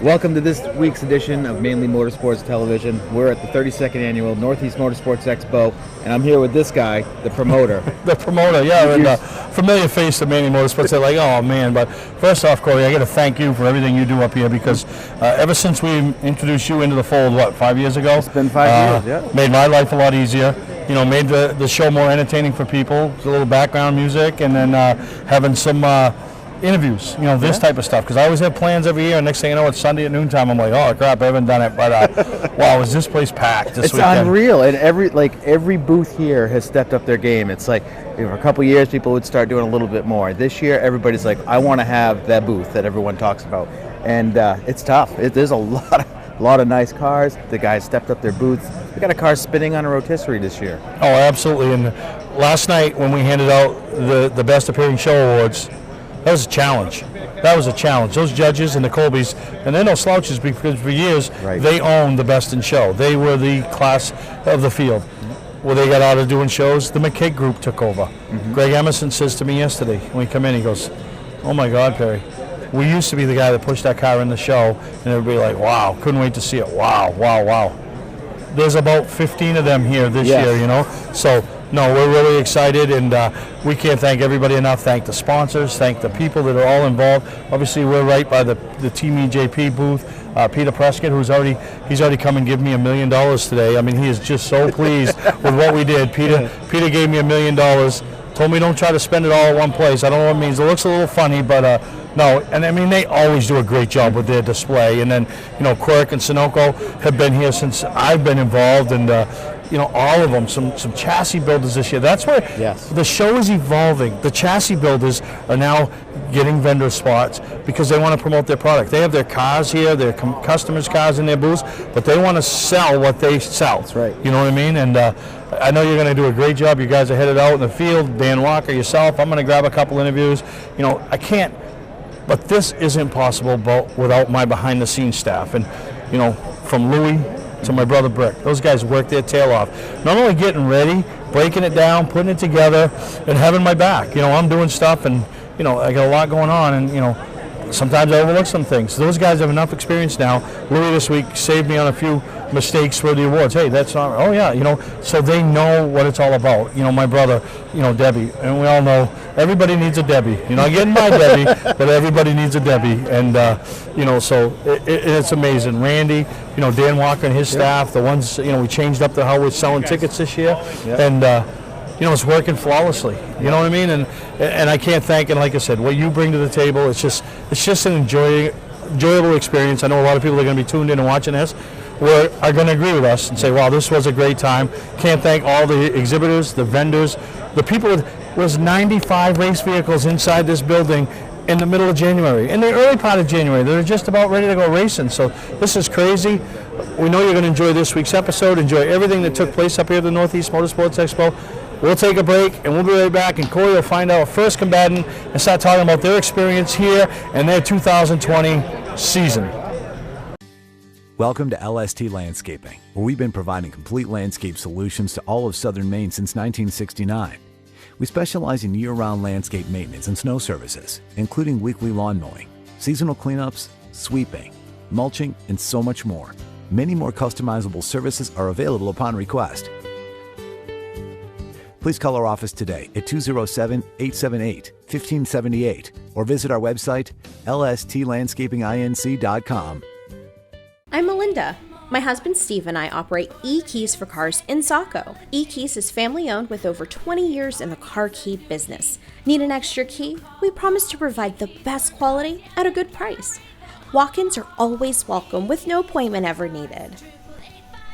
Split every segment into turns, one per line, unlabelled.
Welcome to this week's edition of Mainely Motorsports Television. We're at the 32nd Annual Northeast Motorsports Expo, and I'm here with this guy, the promoter.
The promoter, yeah, and familiar face of Mainely Motorsports. They're like, oh man, but first off, Corey, I got to thank you for everything you do up here because ever since we introduced you into the fold, 5 years ago?
It's been 5 years, yeah.
Made my life a lot easier. You know, made the show more entertaining for people. A little background music, and then having some interviews, this type of stuff, because I always have plans every year, and next thing you know, it's Sunday at noontime. I'm like, oh crap, I haven't done it, but wow, is this place packed this weekend?
It's unreal, and every booth here has stepped up their game. It's like, for a couple years, people would start doing a little bit more. This year, everybody's like, I want to have that booth that everyone talks about, and it's tough. There's a lot of nice cars. The guys stepped up their booths. We got a car spinning on a rotisserie this year.
Oh, absolutely, and last night when we handed out the Best Appearing Show Awards, that was a challenge. Those judges and the Colbys, and they're no slouches because for years they owned the Best in Show. They were the class of the field. Well, they got out of doing shows. The McKay Group took over. Greg Emerson says to me yesterday when we come in, he goes, oh my God, Perry, we used to be the guy that pushed that car in the show, and everybody like, wow, couldn't wait to see it. Wow. There's about 15 of them here this year, So, no, we're really excited, and we can't thank everybody enough. Thank the sponsors, thank the people that are all involved. Obviously, we're right by the Team EJP booth. Peter Prescott, he's already come and given me $1 million today. I mean, he is just so pleased with what we did. Peter gave me $1 million. Told me don't try to spend it all at one place. I don't know what it means. It looks a little funny, but no. And I mean, they always do a great job with their display. And then, Quirk and Sunoco have been here since I've been involved, and all of them, some chassis builders this year. That's where the show is evolving. The chassis builders are now getting vendor spots because they want to promote their product. They have their cars here, their customers' cars in their booths, but they want to sell what they sell.
That's right.
You know what I mean? And I know you're going to do a great job. You guys are headed out in the field. Dan Walker, yourself. I'm going to grab a couple interviews. I can't, but this isn't possible without my behind-the-scenes staff. And, from Louis to my brother Brick. Those guys work their tail off. Not only getting ready, breaking it down, putting it together, and having my back. I'm doing stuff, and I got a lot going on, and sometimes I overlook some things. Those guys have enough experience now. Louis this week saved me on a few mistakes for the awards. Hey, that's not. Oh yeah, So they know what it's all about. My brother, Debbie, and we all know everybody needs a Debbie. You're not getting my Debbie, but everybody needs a Debbie, and so it's amazing. Randy, Dan Walker and his staff, the ones we changed up how we're selling tickets this year, and it's working flawlessly. You know what I mean? And I can't thank, and like I said, what you bring to the table, it's just an enjoyable experience. I know a lot of people are going to be tuned in and watching this are going to agree with us and say, wow, this was a great time. Can't thank all the exhibitors, the vendors, the people. Was 95 race vehicles inside this building in the middle of January, in the early part of January. They're just about ready to go racing. So this is crazy. We know you're going to enjoy this week's episode, enjoy everything that took place up here at the Northeast Motorsports Expo. We'll take a break, and we'll be right back, and Corey will find our first combatant and start talking about their experience here and their 2020 season.
Welcome to LST Landscaping, where we've been providing complete landscape solutions to all of southern Maine since 1969. We specialize in year-round landscape maintenance and snow services, including weekly lawn mowing, seasonal cleanups, sweeping, mulching, and so much more. Many more customizable services are available upon request. Please call our office today at 207-878-1578 or visit our website, lstlandscapinginc.com.
I'm Melinda. My husband Steve and I operate E-Keys for Cars in Saco. E-Keys is family-owned with over 20 years in the car key business. Need an extra key? We promise to provide the best quality at a good price. Walk-ins are always welcome with no appointment ever needed.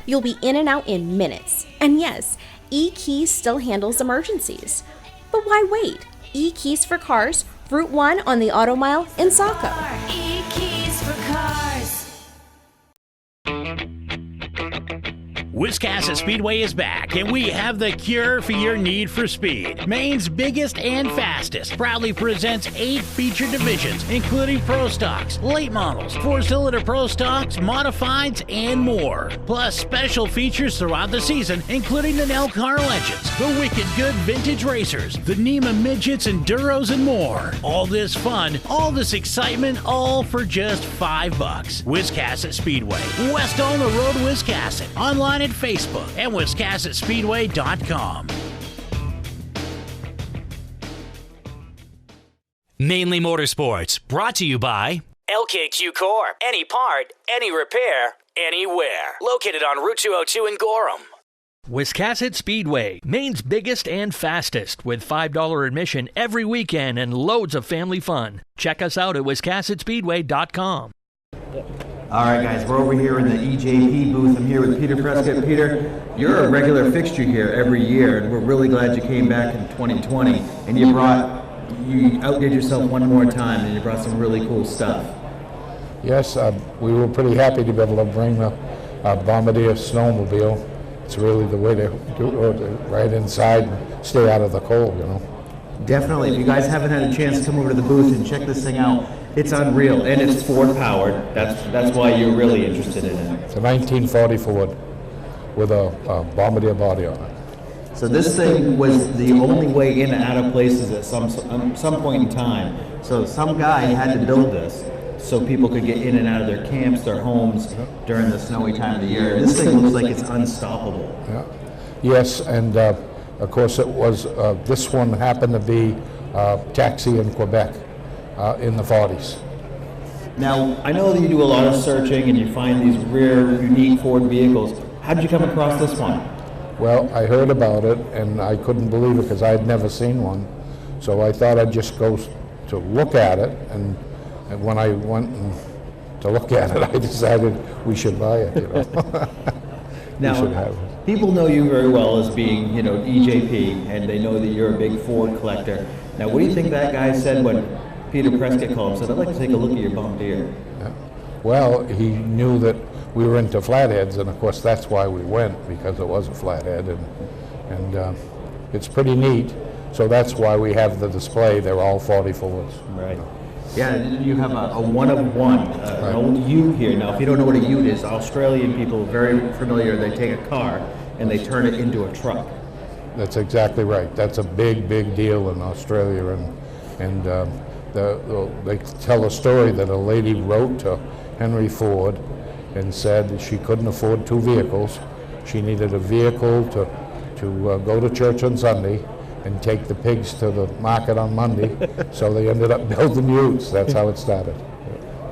You'll be in and out in minutes. And yes, E-Keys still handles emergencies. But why wait? E-Keys for Cars, Route 1 on the Auto Mile in Saco.
E-Keys for Cars. Wiscasset Speedway is back, and we have the cure for your need for speed. Maine's biggest and fastest proudly presents 8 featured divisions, including Pro Stocks, late models, 4-cylinder Pro Stocks, modifieds, and more. Plus special features throughout the season, including the Nell Car Legends, the Wicked Good Vintage Racers, the NEMA Midgets, Enduros, and more. All this fun, all this excitement, all for just $5. Wiscasset Speedway, west on the road, Wiscasset. Online at Facebook and WiscassetSpeedway.com.
Mainely Motorsports, brought to you by LKQ Core. Any part, any repair, anywhere. Located on Route 202 in Gorham.
Wiscasset Speedway, Maine's biggest and fastest, with $5 admission every weekend and loads of family fun. Check us out at WiscassetSpeedway.com.
All right, guys, we're over here in the EJP booth. I'm here with Peter Prescott. Peter, you're a regular fixture here every year, and we're really glad you came back in 2020, and you outdid yourself one more time, and you brought some really cool stuff.
Yes, we were pretty happy to be able to bring the Bombardier snowmobile. It's really the way to do it, right inside and stay out of the cold, you know.
Definitely. If you guys haven't had a chance to come over to the booth and check this thing out, it's unreal, and it's Ford powered. That's why you're really interested in it.
It's a 1940 Ford with a Bombardier body on it.
So this thing was the only way in and out of places at some point in time. So some guy had to build this so people could get in and out of their camps, their homes during the snowy time of the year. This thing looks like it's unstoppable.
Yeah. Yes, and of course it was. This one happened to be taxi in Quebec. In the 40s.
Now, I know that you do a lot of searching and you find these rare, unique Ford vehicles. How did you come across this one?
Well, I heard about it and I couldn't believe it because I had never seen one. So I thought I'd just go to look at it, and when I went to look at it, I decided we should buy it. You know?
Now, people know you very well as being, EJP, and they know that you're a big Ford collector. Now, what do you think that guy said when Peter Prescott called and said, I'd like to take a look at your Bombardier?
Yeah. Well, he knew that we were into flatheads, and of course that's why we went, because it was a flathead, and it's pretty neat. So that's why we have the display. They're all 40 Fords.
Right. Yeah, you have a one of one, an old ute here. Now, if you don't know what a ute is, Australian people are very familiar. They take a car and they turn it into a truck.
That's exactly right. That's a big, big deal in Australia, and they tell a story that a lady wrote to Henry Ford and said she couldn't afford 2 vehicles. She needed a vehicle to go to church on Sunday and take the pigs to the market on Monday. So they ended up building utes. That's how it started.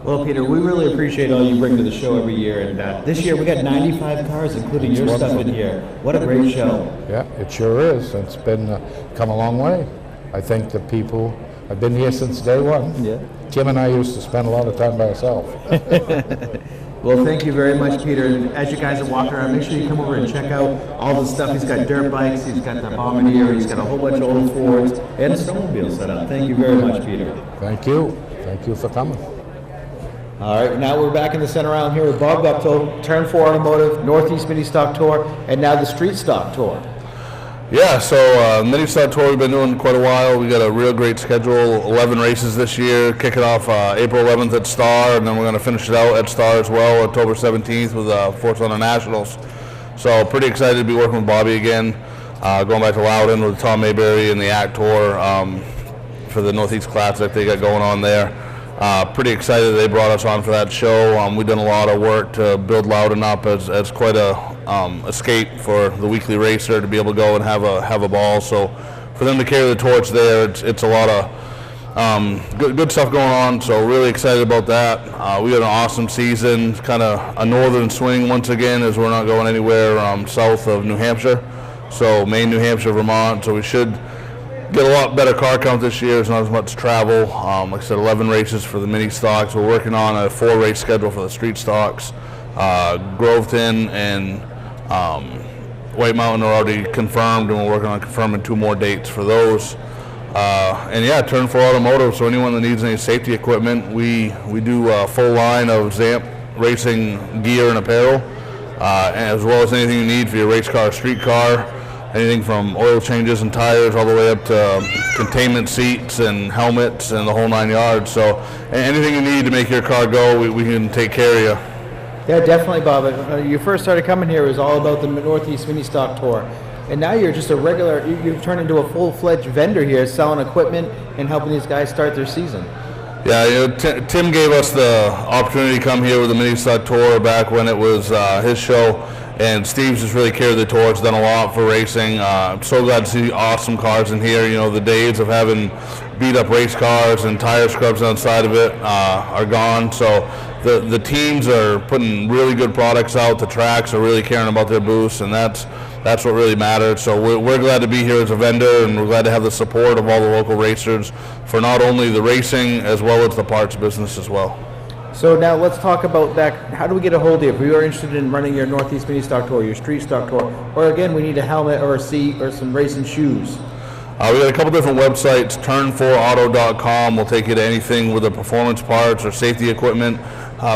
Well, Peter, we really appreciate all you bring to the show every year. And this year we got 95 cars, including your stuff in here. What a great show.
Yeah, it sure is. It's been come a long way. I think the people, I've been here since day one.
Yeah.
Tim and I used to spend a lot of time by ourselves.
Well, thank you very much, Peter. And as you guys are walking around, make sure you come over and check out all the stuff. He's got dirt bikes, he's got the Bombardier, he's got a whole bunch of old Fords, and a snowmobile set up. Thank you very much, Peter.
Thank you. Thank you for coming.
All right, now we're back in the center aisle here with Bob Guptill, Turn 4 Automotive, Northeast Mini Stock Tour, and now the Street Stock Tour.
Yeah, so Mini Stock Tour we've been doing quite a while. We got a real great schedule, 11 races this year, kicking off April 11th at Star, and then we're going to finish it out at Star as well, October 17th with Forza Honda Nationals. So pretty excited to be working with Bobby again, going back to Loudon with Tom Mayberry and the Act Tour for the Northeast Classic they got going on there. Pretty excited they brought us on for that show. We've done a lot of work to build Loudon up as quite a escape for the weekly racer to be able to go and have a ball. So for them to carry the torch there, it's a lot of good stuff going on. So really excited about that. We got an awesome season, kind of a northern swing once again, as we're not going anywhere south of New Hampshire. So Maine, New Hampshire, Vermont. So we should get a lot better car count this year. There's not as much travel. Like I said, 11 races for the mini stocks. We're working on a 4-race schedule for the street stocks. Groveton and White Mountain are already confirmed, and we're working on confirming 2 more dates for those. And yeah, Turn 4 Automotive, so anyone that needs any safety equipment, we do a full line of ZAMP racing gear and apparel. as well as anything you need for your race car, street car, anything from oil changes and tires all the way up to containment seats and helmets and the whole 9 yards. So anything you need to make your car go, we can take care of you.
Yeah, definitely, Bob. You first started coming here, it was all about the Northeast Mini Stock Tour. And now you're just a regular, you've turned into a full-fledged vendor here, selling equipment and helping these guys start their season.
Yeah, Tim gave us the opportunity to come here with the Mini Stock Tour back when it was his show, and Steve's just really carried the torch, done a lot for racing. I'm so glad to see awesome cars in here. You know, the days of having beat-up race cars and tire scrubs outside of it are gone. So the teams are putting really good products out. The tracks are really caring about their booths, and that's what really matters. So we're glad to be here as a vendor, and we're glad to have the support of all the local racers for not only the racing as well as the parts business as well.
So now let's talk about that. How do we get a hold of you if we are interested in running your Northeast Mini Stock Tour, your Street Stock Tour, or again, we need a helmet or a seat or some racing shoes?
We got a couple different websites. Turn4auto.com will take you to anything with the performance parts or safety equipment.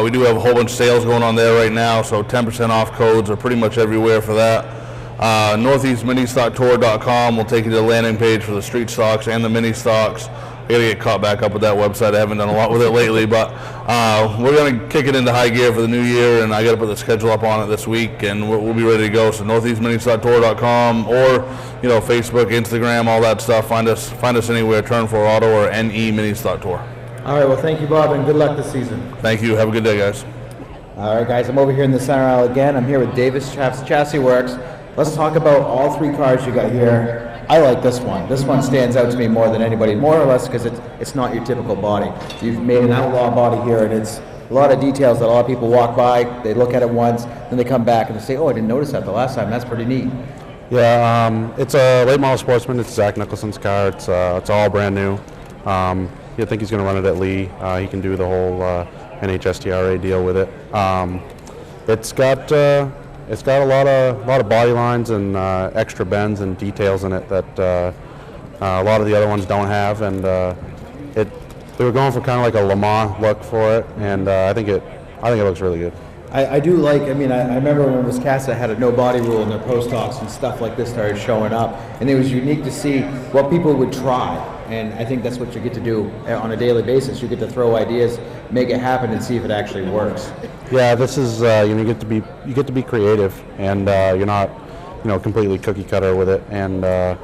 We do have a whole bunch of sales going on there right now, so 10% off codes are pretty much everywhere for that. NortheastMiniStockTour.com will take you to the landing page for the street stocks and the mini stocks. I gotta get caught back up with that website. I haven't done a lot with it lately, but we're gonna kick it into high gear for the new year, and I gotta put the schedule up on it this week, and we'll be ready to go. So NortheastMiniStockTour.com, or Facebook, Instagram, all that stuff. Find us anywhere. Turn4Auto or NE Mini Stock Tour.
All right, well, thank you, Bob, and good luck this season.
Thank you. Have a good day, guys.
All right, guys, I'm over here in the center aisle again. I'm here with Davis Chassis Works. Let's talk about all three cars you got here. I like this one. This one stands out to me more than anybody, more or less because it's not your typical body. You've made an outlaw body here, and it's a lot of details that a lot of people walk by, they look at it once, then they come back and they say, oh, I didn't notice that the last time. That's pretty neat.
Yeah, it's a late model Sportsman. It's Zach Nicholson's car. It's all brand new. I think he's going to run it at Lee. He can do the whole NHSTRA deal with it. It's got a lot of body lines and extra bends and details in it that a lot of the other ones don't have, and they were going for kind of like a Le Mans look for it, and I think it looks really good.
I do like, I remember when Wiscasset had a no body rule in their post talks and stuff like this started showing up, and it was unique to see what people would try, and I think that's what you get to do on a daily basis. You get to throw ideas, make it happen, and see if it actually works.
Yeah, this is you get to be creative, and you're not completely cookie cutter with it, and I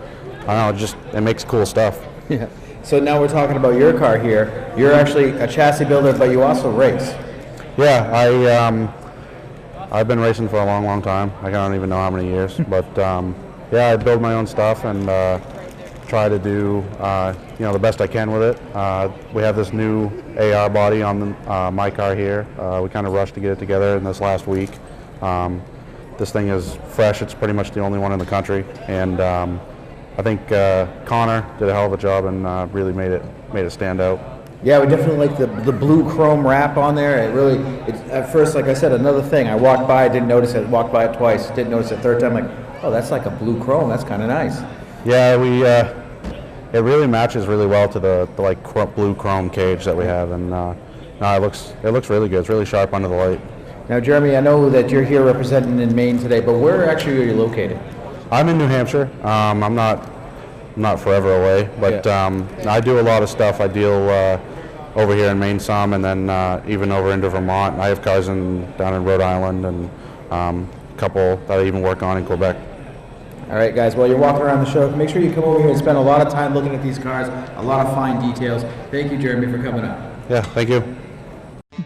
don't know, it makes cool stuff.
Yeah. So now we're talking about your car here. You're actually a chassis builder, but you also race.
Yeah, I've been racing for a long time. I don't even know how many years, but yeah, I build my own stuff and try to do the best I can with it. We have this new AR body on my car here. We kind of rushed to get it together in this last week. This thing is fresh. It's pretty much the only one in the country, and I think Connor did a hell of a job and really made it stand out.
Yeah, we definitely like the blue chrome wrap on there. At first, like I said, another thing. I walked by, didn't notice it. Walked by it twice, didn't notice it third time. Like, oh, that's like a blue chrome. That's kind of nice.
Yeah, it really matches really well to the blue chrome cage that we have, and it looks really good. It's really sharp under the light.
Now, Jeremy, I know that you're here representing in Maine today, but where actually are you located?
I'm in New Hampshire. I'm not forever away, but I do a lot of stuff. I deal over here in Maine some, and then even over into Vermont. I have cars down in Rhode Island, and a couple that I even work on in Quebec.
All right, guys, while you're walking around the show, make sure you come over here and spend a lot of time looking at these cars, a lot of fine details. Thank you, Jeremy, for coming up.
Yeah, thank you.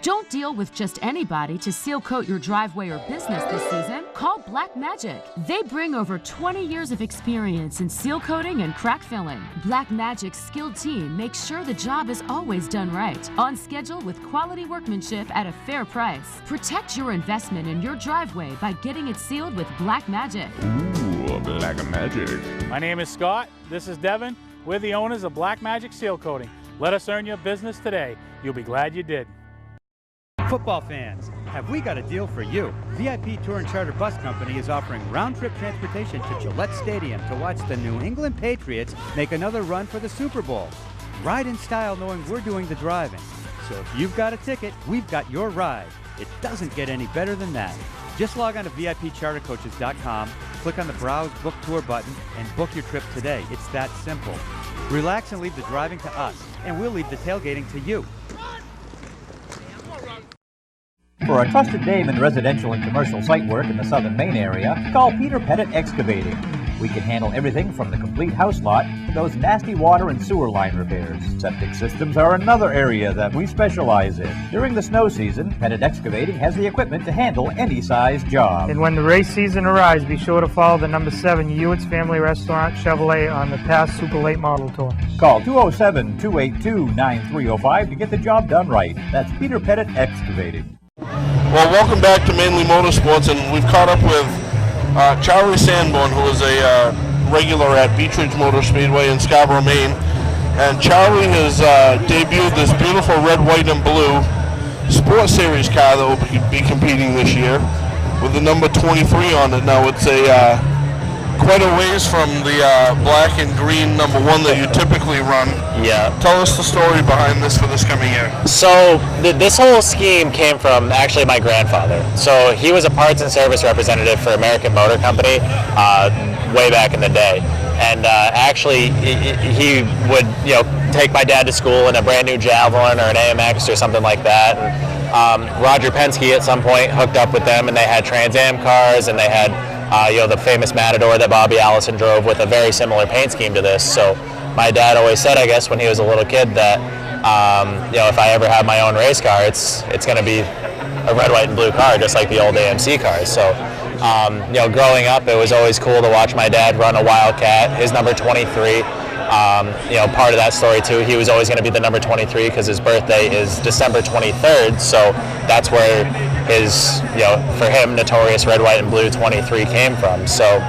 Don't deal with just anybody to seal coat your driveway or business this season. Call Black Magic. They bring over 20 years of experience in seal coating and crack filling. Black Magic's skilled team makes sure the job is always done right, on schedule with quality workmanship at a fair price. Protect your investment in your driveway by getting it sealed with Black Magic.
Ooh, Black Magic. My name is Scott. This is Devin. We're the owners of Black Magic Seal Coating. Let us earn your business today. You'll be glad you did.
Football fans, have we got a deal for you? VIP Tour and Charter Bus Company is offering round-trip transportation to Gillette Stadium to watch the New England Patriots make another run for the Super Bowl. Ride in style knowing we're doing the driving. So if you've got a ticket, we've got your ride. It doesn't get any better than that. Just log on to VIPchartercoaches.com, click on the Browse Book Tour button, and book your trip today. It's that simple. Relax and leave the driving to us, and we'll leave the tailgating to you.
For a trusted name in residential and commercial site work in the Southern Maine area, call Peter Pettit Excavating. We can handle everything from the complete house lot to those nasty water and sewer line repairs. Septic systems are another area that we specialize in. During the snow season, Pettit Excavating has the equipment to handle any size job.
And when the race season arrives, be sure to follow the number 7 Hewitt's Family Restaurant Chevrolet on the past Super Late Model Tour.
Call 207-282-9305 to get the job done right. That's Peter Pettit Excavating.
Well, welcome back to Mainely Motorsports, and we've caught up with Charlie Sanborn, who is a regular at Beechridge Motor Speedway in Scarborough, Maine. And Charlie has debuted this beautiful red, white, and blue Sports Series car that will be competing this year with the number 23 on it. Now, it's quite a ways from the black and green number 1 that you typically run.
Yeah.
Tell us the story behind this for this coming year.
So this whole scheme came from actually my grandfather. So he was a parts and service representative for American Motor Company way back in the day. And actually he would take my dad to school in a brand new Javelin or an AMX or something like that. And Roger Penske at some point hooked up with them, and they had Trans Am cars, and they had the famous Matador that Bobby Allison drove with a very similar paint scheme to this. So my dad always said, I guess, when he was a little kid that, if I ever have my own race car, it's going to be a red, white, and blue car, just like the old AMC cars. So, growing up, it was always cool to watch my dad run a Wildcat, his number 23. Part of that story too, he was always going to be the number 23 because his birthday is December 23rd. So that's where his, for him, notorious red, white, and blue 23 came from. So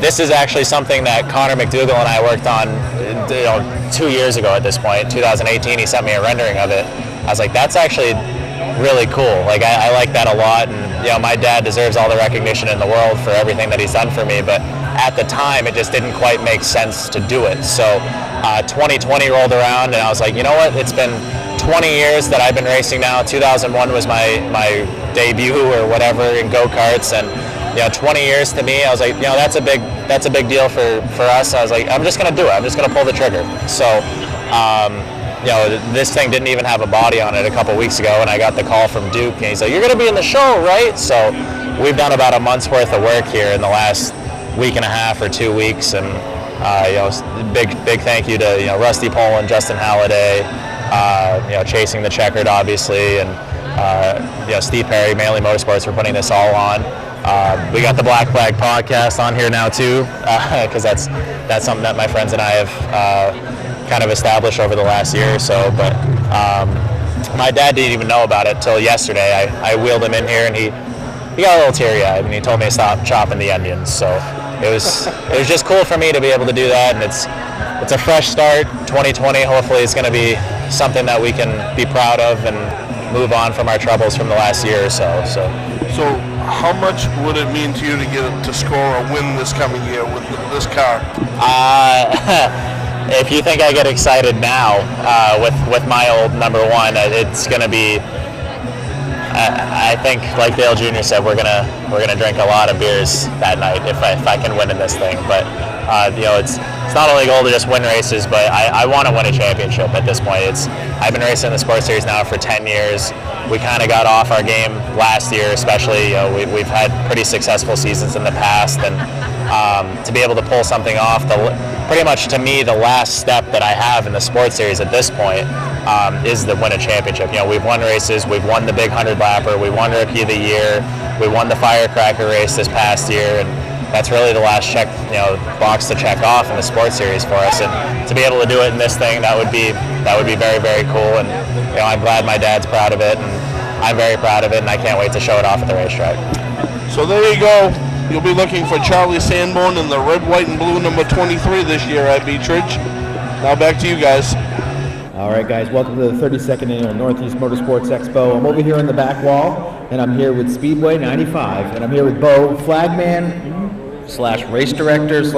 this is actually something that Connor McDougall and I worked on 2 years ago at this point. 2018, he sent me a rendering of it. I was like, that's actually really cool. Like, I like that a lot, and my dad deserves all the recognition in the world for everything that he's done for me, but at the time it just didn't quite make sense to do it. So 2020 rolled around, and I was like, you know what, it's been 20 years that I've been racing now. 2001 was my debut or whatever in go-karts, and 20 years to me, I was like, that's a big deal for us. I was like, I'm just gonna do it. I'm just gonna pull the trigger. So this thing didn't even have a body on it a couple weeks ago, and I got the call from Duke, and he's like, you're gonna be in the show, right? So we've done about a month's worth of work here in the last week and a half or 2 weeks, and big thank you to Rusty Poland, Justin Halliday, Chasing the Checkered, obviously, and Steve Perry, Mainely Motorsports, for putting this all on. We got the Black Flag podcast on here now too, because that's something that my friends and I have kind of established over the last year or so. But my dad didn't even know about it till yesterday. I wheeled him in here, and he got a little teary-eyed, and he told me to stop chopping the onions. So it was just cool for me to be able to do that, and it's a fresh start. 2020, hopefully it's going to be something that we can be proud of and move on from our troubles from the last year or so. So
how much would it mean to you to score a win this coming year with this car?
If you think I get excited now with my old number 1, it's going to be. I think, like Dale Jr. said, we're gonna drink a lot of beers that night if I can win in this thing. But it's not only a goal to just win races, but I want to win a championship at this point. I've been racing in the Sports Series now for 10 years. We kind of got off our game last year, especially. We've had pretty successful seasons in the past, and to be able to pull something off, pretty much to me, the last step that I have in the Sports Series at this point is to win a championship. We've won races, we've won the big 100-lapper, we won Rookie of the Year, we won the Firecracker race this past year, and that's really the last box to check off in the Sports Series for us. And to be able to do it in this thing, that would be very, very cool. And I'm glad my dad's proud of it, and I'm very proud of it, and I can't wait to show it off at the racetrack.
So there you go. You'll be looking for Charlie Sanborn in the red, white, and blue number 23 this year at Beechridge. Now back to you guys.
All right, guys, welcome to the 32nd Annual Northeast Motorsports Expo. I'm over here in the back wall, and I'm here with Speedway 95, and I'm here with Bo, flagman / race director /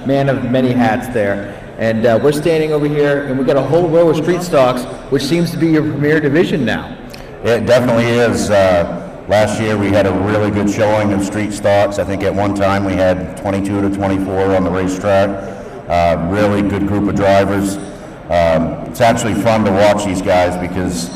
man of many hats there. And we're standing over here, and we've got a whole row of street stocks, which seems to be your premier division now.
It definitely is. Last year we had a really good showing of street stocks. I think at one time we had 22 to 24 on the racetrack. Really good group of drivers. It's actually fun to watch these guys because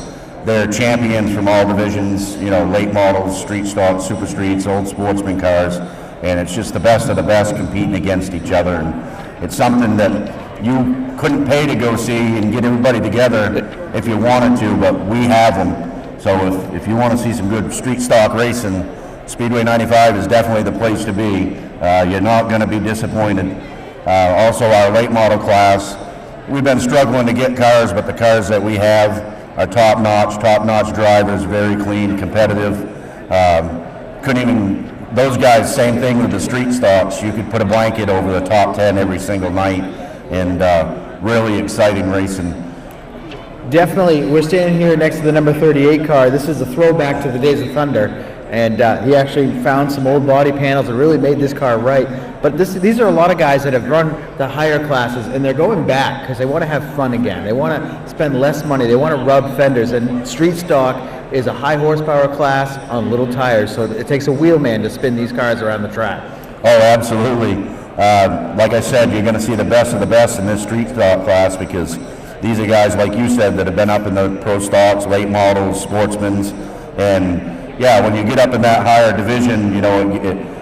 they're champions from all divisions, you know, late models, street stocks, super streets, old sportsman cars, and it's just the best of the best competing against each other. And it's something that you couldn't pay to go see and get everybody together if you wanted to, but we have them. So if you want to see some good street stock racing, Speedway 95 is definitely the place to be. You're not going to be disappointed. Also, our late model class, we've been struggling to get cars, but the cars that we have are top-notch drivers, very clean, competitive. Those guys, same thing with the street stocks. You could put a blanket over the top 10 every single night, and really exciting racing.
Definitely, we're standing here next to the number 38 car. This is a throwback to the Days of Thunder, and he actually found some old body panels that really made this car right. But these are a lot of guys that have run the higher classes, and they're going back because they want to have fun again. They want to spend less money. They want to rub fenders, and street stock is a high horsepower class on little tires, so it takes a wheelman to spin these cars around the track.
Oh, absolutely. Like I said, you're going to see the best of the best in this street stock class because these are guys, like you said, that have been up in the pro stocks, late models, sportsmen's, and yeah, when you get up in that higher division, you know,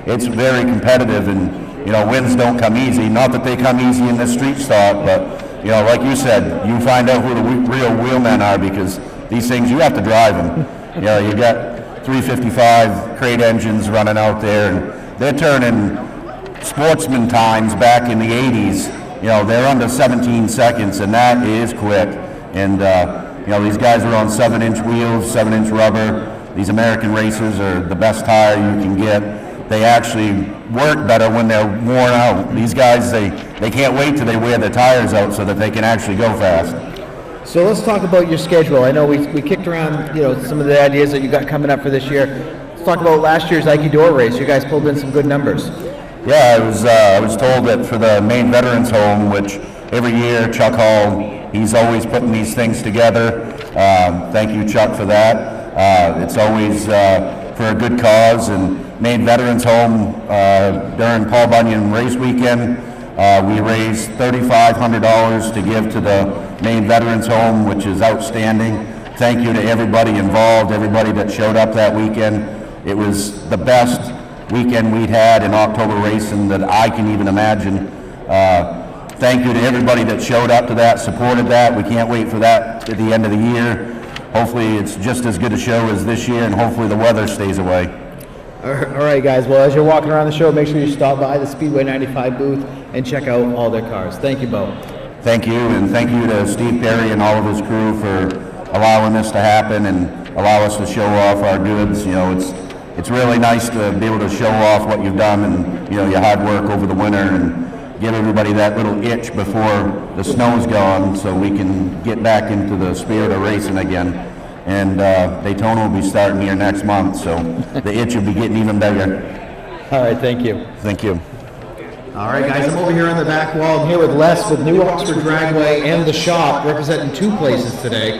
it's very competitive, and you know, wins don't come easy. Not that they come easy in this street stock, but you know, like you said, you find out who the real wheelmen are because these things you have to drive them. You know, you got 355 crate engines running out there, and they're turning sportsman times back in the 80s. You know, they're under 17 seconds, and that is quick. And, you know, these guys are on 7-inch wheels, 7-inch rubber. These American racers are the best tire you can get. They actually work better when they're worn out. These guys, they can't wait till they wear their tires out so that they can actually go fast.
So let's talk about your schedule. I know we kicked around, you know, some of the ideas that you got coming up for this year. Let's talk about last year's Ike Door race. You guys pulled in some good numbers.
Yeah, I was told that for the Maine Veterans Home, which every year Chuck Hall, he's always putting these things together. Thank you, Chuck, for that. It's always for a good cause. And Maine Veterans Home, during Paul Bunyan race weekend, we raised $3,500 to give to the Maine Veterans Home, which is outstanding. Thank you to everybody involved, everybody that showed up that weekend. It was the best weekend we'd had in October racing that I can even imagine. Thank you to everybody that showed up to that, supported that. We can't wait for that at the end of the year. Hopefully it's just as good a show as this year, and hopefully the weather stays away.
All right, guys. Well, as you're walking around the show, make sure you stop by the Speedway 95 booth and check out all their cars. Thank you both.
Thank you, and thank you to Steve Perry and all of his crew for allowing this to happen and allow us to show off our goods. You know, it's really nice to be able to show off what you've done and, you know, your hard work over the winter and give everybody that little itch before the snow's gone so we can get back into the spirit of racing again. And Daytona will be starting here next month, so the itch will be getting even bigger.
All right, thank you.
Thank you.
All right, guys, I'm over here on the back wall. I'm here with Les with New Oxford Dragway and the shop representing two places today.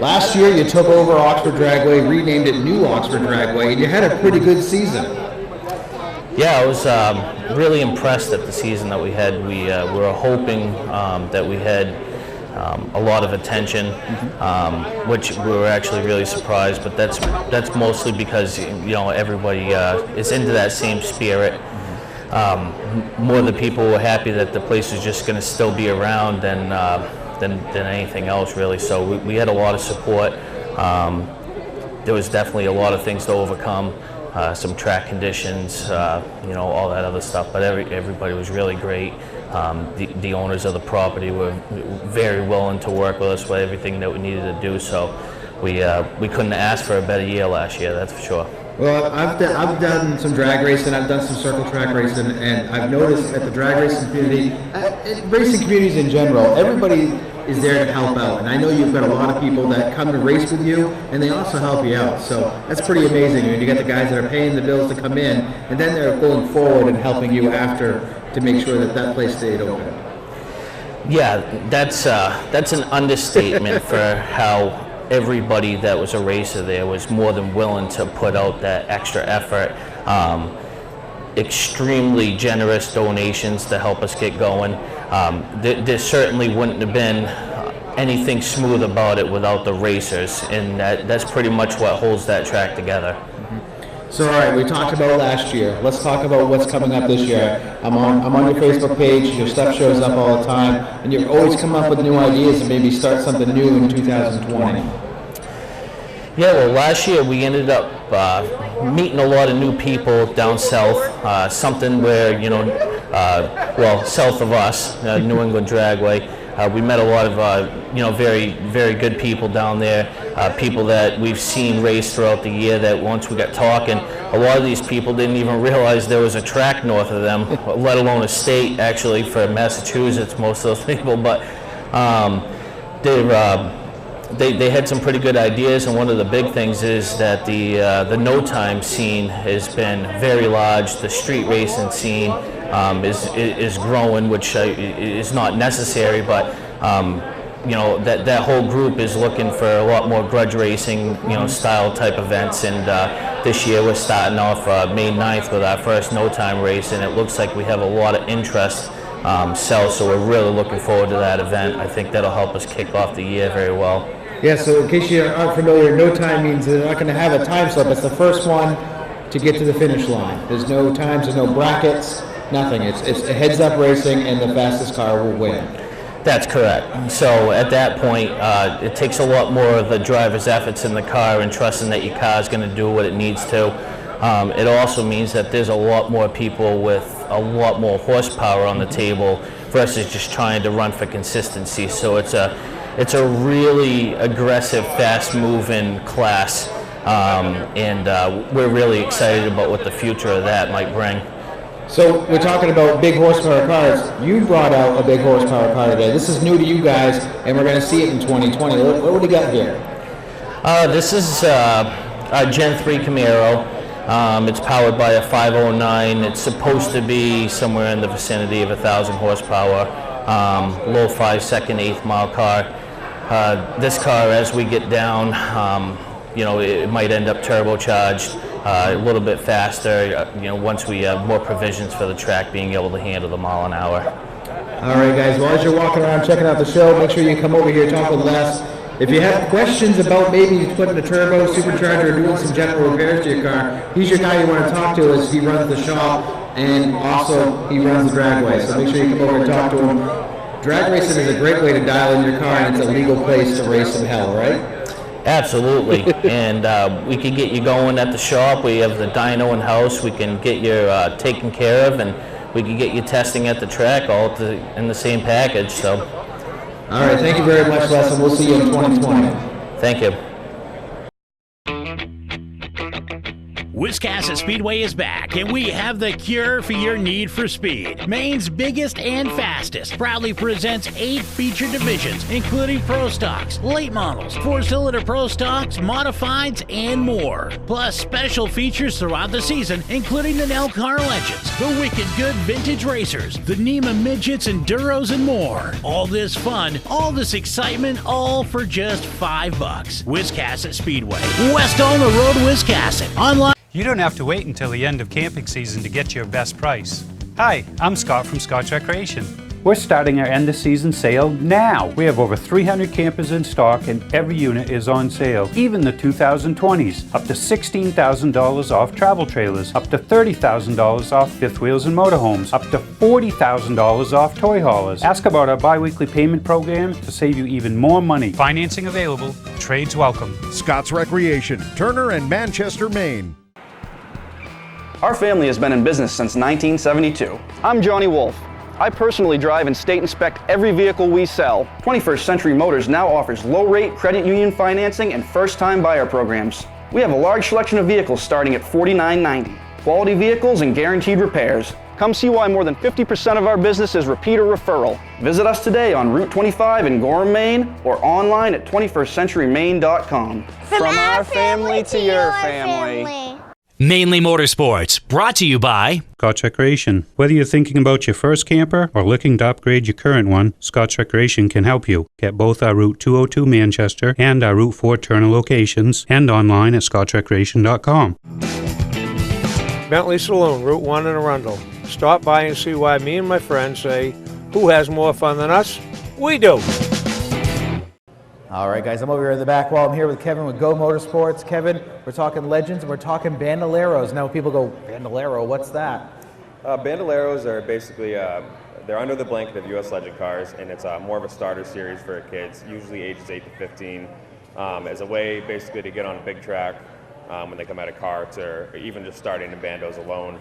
Last year you took over Oxford Dragway, renamed it New Oxford Dragway, and you had a pretty good season.
Yeah, I was really impressed at the season that we had. We were hoping that we had a lot of attention, which we were actually really surprised, but that's mostly because, you know, everybody is into that same spirit. More the people were happy that the place was just going to still be around than anything else, really. So we had a lot of support. There was definitely a lot of things to overcome, some track conditions, you know, all that other stuff. But everybody was really great. The owners of the property were very willing to work with us with everything that we needed to do. So we couldn't ask for a better year last year, that's for sure.
Well, I've done some drag racing, I've done some circle track racing, and I've noticed at the drag racing community, racing communities in general, everybody is there to help out. And I know you've got a lot of people that come to race with you, and they also help you out. So that's pretty amazing. And you get the guys that are paying the bills to come in, and then they're going forward and helping you after to make sure that that place stayed open.
Yeah, that's an understatement for how everybody that was a racer there was more than willing to put out that extra effort. Extremely generous donations to help us get going. There certainly wouldn't have been anything smooth about it without the racers, and that's pretty much what holds that track together.
So, all right, we talked about last year. Let's talk about what's coming up this year. I'm on your Facebook page. Your stuff shows up all the time, and you're always coming up with new ideas to maybe start something new in 2020.
Yeah, well, last year we ended up meeting a lot of new people down south, something where, well, south of us, New England Dragway. We met a lot of, very, very good people down there, people that we've seen race throughout the year that once we got talking, a lot of these people didn't even realize there was a track north of them, let alone a state, actually, for Massachusetts, most of those people. But they had some pretty good ideas, and one of the big things is that the no-time scene has been very large. The street racing scene is growing, which is not necessary, but that whole group is looking for a lot more grudge racing, style type events. And this year we're starting off May 9th with our first no-time race, and it looks like we have a lot of interest. So we're really looking forward to that event. I think that'll help us kick off the year very well.
Yeah, so in case you aren't familiar, no time means they're not going to have a time slip. It's the first one to get to the finish line. There's no times, there's no brackets, nothing. It's a heads-up racing, and the fastest car will win.
That's correct. So at that point, it takes a lot more of the driver's efforts in the car and trusting that your car is going to do what it needs to. It also means that there's a lot more people with a lot more horsepower on the table versus just trying to run for consistency. So it's a really aggressive, fast-moving class, and we're really excited about what the future of that might bring.
So we're talking about big horsepower cars. You brought out a big horsepower car today. This is new to you guys, and we're going to see it in 2020. What do we got here?
This is a Gen 3 Camaro. It's powered by a 509. It's supposed to be somewhere in the vicinity of 1,000 horsepower. Low 5-second, 8th mile car. This car, as we get down, it might end up turbocharged, a little bit faster, once we have more provisions for the track being able to handle the mile an hour.
All right, guys, well, as you're walking around checking out the show, make sure you come over here, talk with Les. If you have questions about maybe putting a turbo, supercharger, or doing some general repairs to your car, he's your guy you want to talk to, as he runs the shop, and also he runs the dragway. So make sure you come over and talk to him. Drag racing is a great way to dial in your car, and it's a legal place to race in hell, right?
Absolutely, and we can get you going at the shop. We have the dyno in-house. We can get you taken care of, and we can get you testing at the track all in the same package. So,
all right, thank you very much, Les, and we'll see you in 2020.
Thank you.
Wiscasset Speedway is back, and we have the cure for your need for speed. Maine's biggest and fastest proudly presents 8 featured divisions, including Pro Stocks, late models, 4-cylinder Pro Stocks, modifieds, and more. Plus special features throughout the season, including the Nell Car Legends, the Wicked Good Vintage Racers, the NEMA Midgets, Enduros, and more. All this fun, all this excitement, all for just $5. Wiscasset Speedway, west on the road, Wiscasset. Online.
You don't have to wait until the end of camping season to get your best price. Hi, I'm Scott from Scott's Recreation. We're starting our end of season sale now. We have over 300 campers in stock, and every unit is on sale. Even the 2020s, up to $16,000 off travel trailers, up to $30,000 off fifth wheels and motorhomes, up to $40,000 off toy haulers. Ask about our bi-weekly payment program to save you even more money. Financing available, trades welcome.
Scott's Recreation, Turner and Manchester, Maine.
Our family has been in business since 1972. I'm Johnny Wolf. I personally drive and state inspect every vehicle we sell. 21st Century Motors now offers low-rate credit union financing and first-time buyer programs. We have a large selection of vehicles starting at $49.90. Quality vehicles and guaranteed repairs. Come see why more than 50% of our business is repeat or referral. Visit us today on Route 25 in Gorham, Maine, or online at 21stcenturymaine.com.
From our family to your family.
Mainely Motorsports, brought to you by
Scotch Recreation. Whether you're thinking about your first camper or looking to upgrade your current one, Scotch Recreation can help you. Get both our Route 202 Manchester and our Route 4 Turner locations and online at scotchrecreation.com.
Bentley Saloon, Route 1 in Arundel. Stop by and see why me and my friends say, who has more fun than us? We do.
All right, guys, I'm over here in the back wall. I'm here with Kevin with Go Motorsports. Kevin, we're talking Legends and we're talking Bandoleros. Now people go, Bandolero, what's that?
Bandoleros are basically, they're under the blanket of U.S. Legend cars, and it's more of a starter series for kids, usually ages 8 to 15, as a way basically to get on a big track when they come out of karts or even just starting in bandos alone.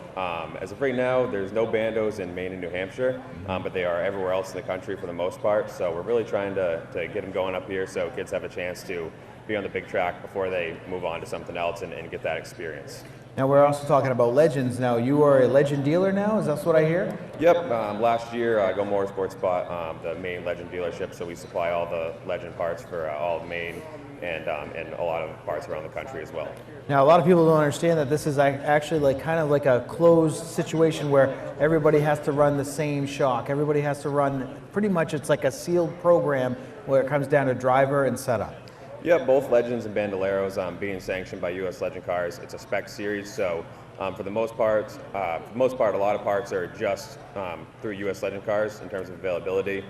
As of right now, there's no bandos in Maine and New Hampshire, but they are everywhere else in the country for the most part. So we're really trying to get them going up here so kids have a chance to be on the big track before they move on to something else and get that experience.
Now we're also talking about Legends. Now you are a Legend dealer now, is that what I hear?
Yep, last year Go Motorsports bought the Maine Legend dealership, so we supply all the Legend parts for all of Maine and a lot of parts around the country as well.
Now a lot of people don't understand that this is actually kind of like a closed situation where everybody has to run the same shock. Everybody has to run, pretty much it's like a sealed program where it comes down to driver and setup.
Yeah, both Legends and Bandoleros being sanctioned by U.S. Legend cars. It's a spec series, so for the most part, a lot of parts are just through U.S. Legend cars in terms of availability.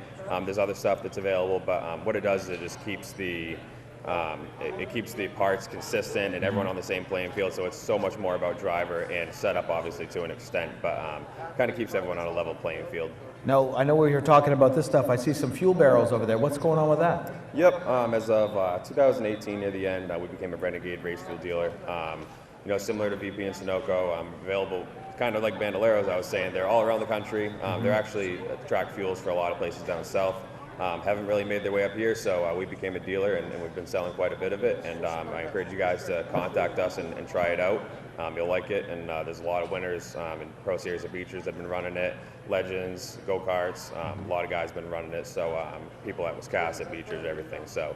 There's other stuff that's available, but what it does is it just keeps the parts consistent and everyone on the same playing field. So it's so much more about driver and setup, obviously, to an extent, but kind of keeps everyone on a level playing field.
Now, I know we were talking about this stuff. I see some fuel barrels over there. What's going on with that?
Yep, as of 2018, near the end, we became a Renegade race fuel dealer. Similar to VP and Sunoco, available kind of like Bandoleros, I was saying. They're all around the country. They're actually track fuels for a lot of places down south. Haven't really made their way up here, so we became a dealer, and we've been selling quite a bit of it. And I encourage you guys to contact us and try it out. You'll like it, and there's a lot of winners in Pro Series of Beachers that have been running it, Legends, go-karts, a lot of guys have been running it, so people at Wisconsin, Beachers, everything. So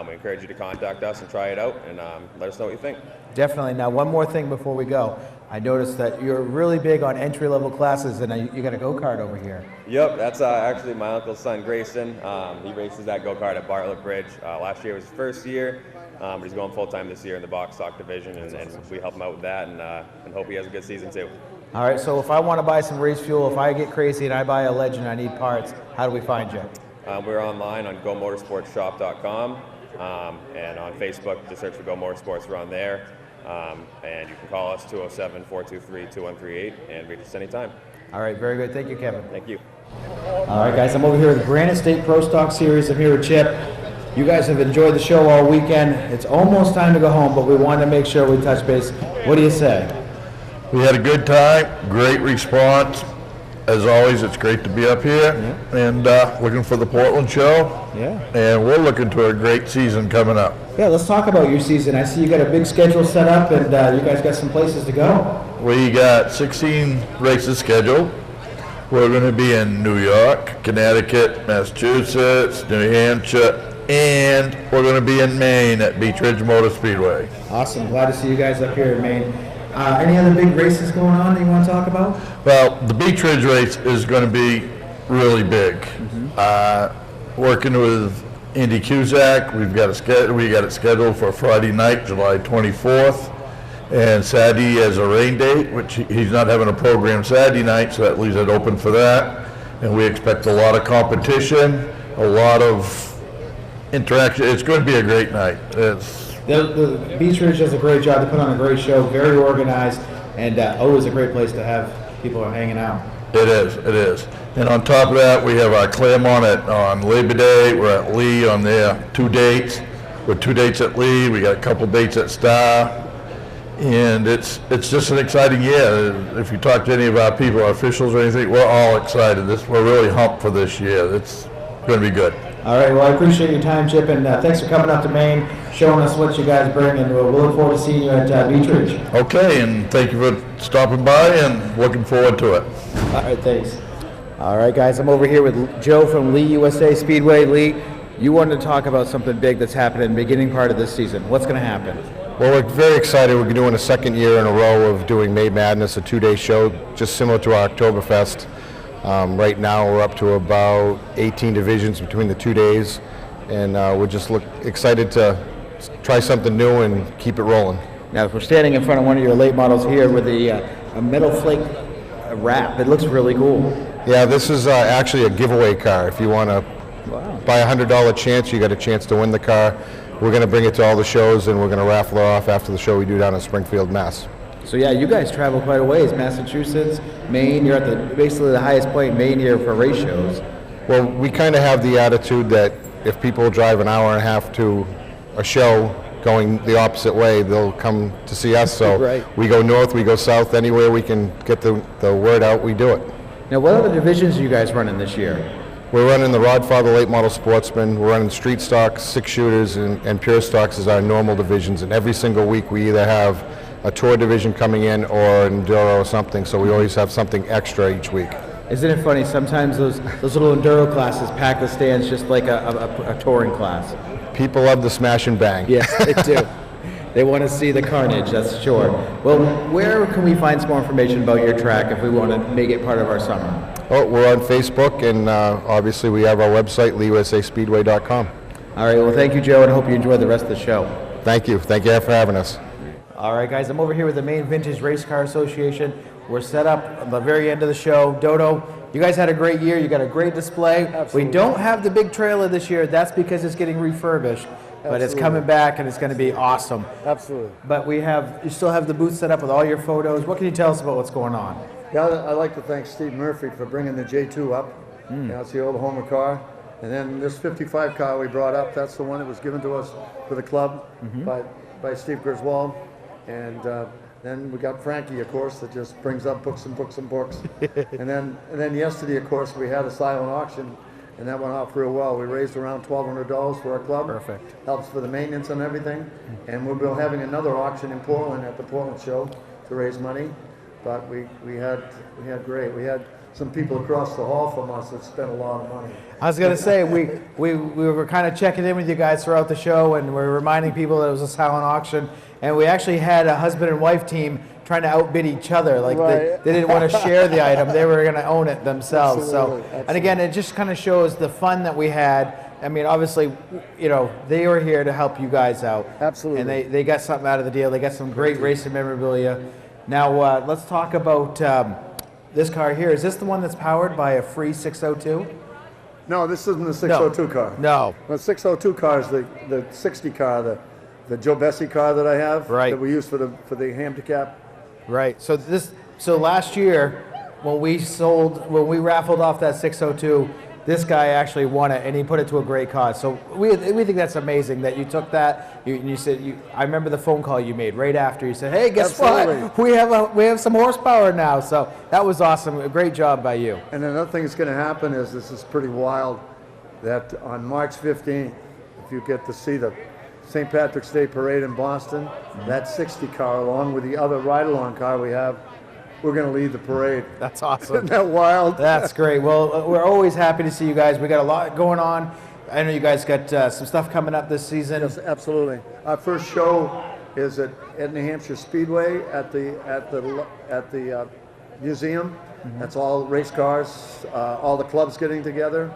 we encourage you to contact us and try it out, and let us know what you think.
Definitely. Now, one more thing before we go. I noticed that you're really big on entry-level classes, and you got a go-kart over here.
Yep, that's actually my uncle's son, Grayson. He races that go-kart at Bartlett Bridge. Last year was his first year, but he's going full-time this year in the box stock division, and we help him out with that, and hope he has a good season too.
All right, so if I want to buy some race fuel, if I get crazy and I buy a Legend, I need parts, how do we find you?
We're online on GoMotorsportsShop.com, and on Facebook, just search for Go Motorsports, we're on there. And you can call us 207-423-2138 and reach us anytime.
All right, very good. Thank you, Kevin.
Thank you.
All right, guys, I'm over here with the Granite State Pro Stock Series. I'm here with Chip. You guys have enjoyed the show all weekend. It's almost time to go home, but we wanted to make sure we touch base. What do you say?
We had a good time, great response. As always, it's great to be up here and looking for the Portland show.
Yeah.
And we're looking to a great season coming up.
Yeah, let's talk about your season. I see you got a big schedule set up, and you guys got some places to go.
We got 16 races scheduled. We're going to be in New York, Connecticut, Massachusetts, New Hampshire, and we're going to be in Maine at Beach Ridge Motor Speedway.
Awesome. Glad to see you guys up here in Maine. Any other big races going on that you want to talk about?
Well, the Beach Ridge race is going to be really big. Working with Andy Cusack, we got it scheduled for Friday night, July 24th, and Saturday as a rain date, which he's not having a program Saturday night, so that leaves it open for that. And we expect a lot of competition, a lot of interaction. It's going to be a great night.
The Beach Ridge does a great job. They put on a great show, very organized, and always a great place to have people hanging out.
It is. And on top of that, we have our Claremont on Labor Day. We're at Lee on their 2 dates. We're 2 dates at Lee. We got a couple dates at Star. And it's just an exciting year. If you talk to any of our people, our officials or anything, we're all excited. We're really humped for this year. It's going to be good.
All right, well, I appreciate your time, Chip, and thanks for coming up to Maine, showing us what you guys bring, and we'll look forward to seeing you at Beach Ridge.
Okay, and thank you for stopping by, and looking forward to it.
All right, thanks. All right, guys, I'm over here with Joe from Lee USA Speedway. Lee, you wanted to talk about something big that's happening in the beginning part of this season. What's going to happen?
Well, we're very excited. We're doing a second year in a row of doing May Madness, a 2-day show, just similar to our Oktoberfest. Right now we're up to about 18 divisions between the 2 days, and we're just excited to try something new and keep it rolling.
Now, if we're standing in front of one of your late models here with a metal flake wrap, it looks really cool.
Yeah, this is actually a giveaway car. If you want to buy a $100 chance, you got a chance to win the car. We're going to bring it to all the shows, and we're going to raffle it off after the show we do down in Springfield, Mass.
So yeah, you guys travel quite a ways. Massachusetts, Maine, you're at basically the highest point in Maine here for race shows.
Well, we kind of have the attitude that if people drive an hour and a half to a show going the opposite way, they'll come to see us. So
Right.
we go north, we go south, anywhere we can get the word out, we do it.
Now, what other divisions are you guys running this year?
We're running the Rodfather Late Model Sportsman, we're running Street Stocks, 6-shooters, and Pure Stocks as our normal divisions. And every single week we either have a tour division coming in or an enduro or something, so we always have something extra each week.
Isn't it funny, sometimes those little enduro classes pack the stands just like a touring class.
People love the smash and bang.
Yes, they do. They want to see the carnage, that's sure. Well, where can we find some more information about your track if we want to make it part of our summer?
Oh, we're on Facebook, and obviously we have our website, leeusaspeedway.com.
All right, well, thank you, Joe, and I hope you enjoy the rest of the show.
Thank you. Thank you for having us.
All right, guys, I'm over here with the Maine Vintage Race Car Association. We're set up at the very end of the show. Dodo, you guys had a great year. You got a great display.
Absolutely.
We don't have the big trailer this year. That's because it's getting refurbished. But it's coming back, and it's going to be awesome.
Absolutely.
But you still have the booth set up with all your photos. What can you tell us about what's going on?
Yeah, I'd like to thank Steve Murphy for bringing the J2 up. You know, it's the old Homer car. And then this 55 car we brought up, that's the one that was given to us for the club by Steve Griswold. And then we got Frankie, of course, that just brings up books and books and books. and then yesterday, of course, we had a silent auction, and that went off real well. We raised around $1,200 for our club. Perfect. Helps for the maintenance and everything. And we'll be having another auction in Portland at the Portland show to raise money. But we had great. We had some people across the hall from us that spent a lot of money.
I was going to say, we were kind of checking in with you guys throughout the show, and we're reminding people that it was a silent auction. And we actually had a husband and wife team trying to outbid each other. Like they didn't want to share the item. They were going to own it themselves.
Absolutely,
So,
absolutely.
and again, it just kind of shows the fun that we had. I mean, obviously, you know, they were here to help you guys out.
Absolutely.
And they got something out of the deal. They got some great racing memorabilia. Now, let's talk about this car here. Is this the one that's powered by a free 602?
No, this isn't the 602 car.
No.
The 602 car is the 60 car, the Joe Bessie car that I have.
Right.
That we use for the handicap.
Right. So last year, when we raffled off that 602, this guy actually won it, and he put it to a great cause. So we think that's amazing that you took that. You said I remember the phone call you made right after. You said, "Hey, guess
Absolutely.
what? We have some horsepower now." So that was awesome. A great job by you.
And another thing that's going to happen is, this is pretty wild, that on March 15th, if you get to see the St. Patrick's Day Parade in Boston, that 60 car, along with the other ride-along car we have, we're going to lead the parade.
That's awesome.
Isn't that wild?
That's great. Well, we're always happy to see you guys. We got a lot going on. I know you guys got some stuff coming up this season.
Yes, absolutely. Our first show is at New Hampshire Speedway at the museum. That's all race cars, all the clubs getting together,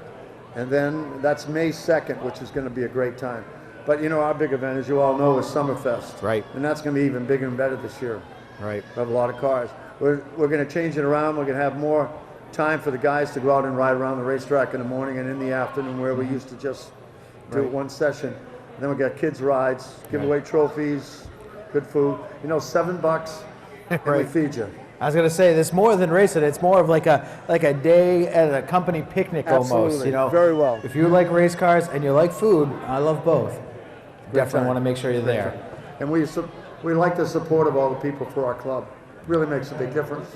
and then that's May 2nd, which is going to be a great time. But you know, our big event, as you all know, is Summerfest.
Right.
And that's going to be even bigger and better this year.
Right.
We have a lot of cars. We're going to change it around. We're going to have more time for the guys to go out and ride around the racetrack in the morning and in the afternoon, where we used to just do it one session. And then we got kids' rides, give away trophies, good food. You know, $7, and we feed you.
I was gonna say, there's more than racing. It's more of like a day at a company picnic almost.
Absolutely.
You know,
Very well.
If you like race cars and you like food, I love both.
Great
Definitely
time.
want to make sure you're
Great
there.
time. And we like the support of all the people for our club. Really makes a big difference.